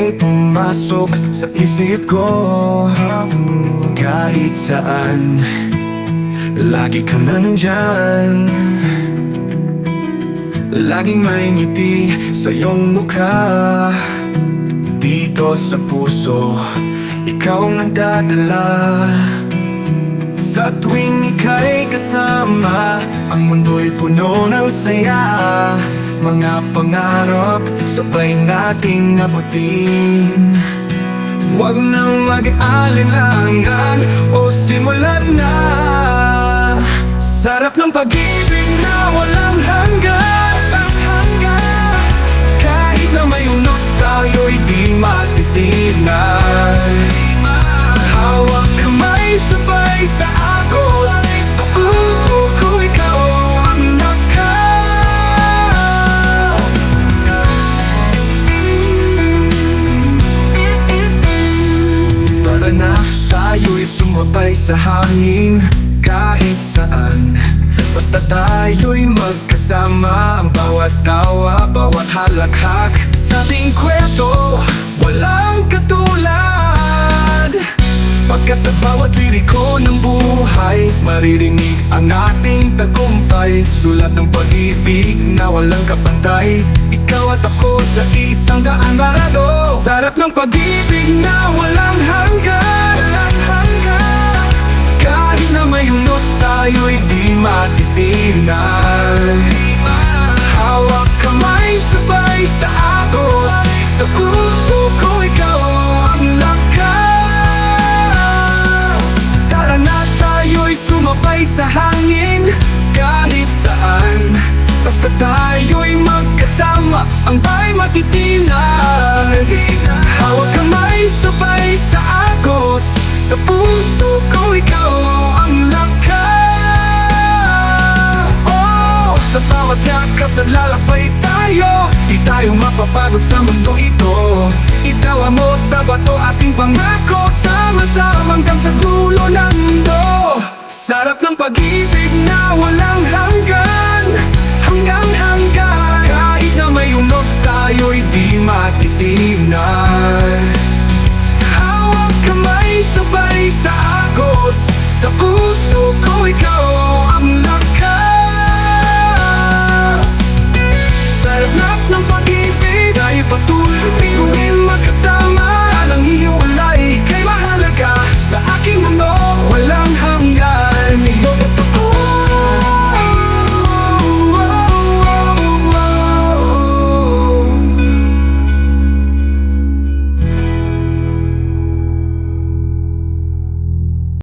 mong pumasok sa isip ko. Kahit saan, lagi ka nandyan. Laging may ngiti sa iyong mukha. Dito sa puso, ikaw ang nagdadala. Sa tuwing ika'y kasama, ang mundo'y puno ng saya. Mga pangarap, sabay nating abutin. Huwag nang mag-alinlangan o simulan na. Sarap ng pag-ibig na walang hanggan. Kahit na may unos tayo'y di matitinag. Hawak kamay sabay sa agos. Sa puso ko ikaw ang lakas. Para na tayo'y sumabay sa hangin. Kahit saan, basta tayo'y magkasama. Ang bawat tawa, bawat halakhak sa ating kwento, walang katulad. Pagkat sa bawat liriko ng buhay, maririnig ang ating tagumpay. Sulat ng pag-ibig na walang kapantay, ikaw at ako sa isang daan marado. Sarap ng pag-ibig na walang hanggan. Kahit na may unos tayo'y di matitinag. Hawak kamay sabay sa agos. Sa puso ko ikaw ang lakas. Tara na tayo'y sumabay sa hangin. Kahit saan, basta tayo'y magkasama, ang bay matitinag. Hawak kamay sabay sa agos. Sa puso ko ikaw ang lakas. Oh, sa bawat yakap naglalakbay tayo, di tayo mapapagod sa mundo ito. Itawa mo sa bato ating pangako, sama-sama hanggang sa dulo ng mundo. Sarap ng pag-ibig na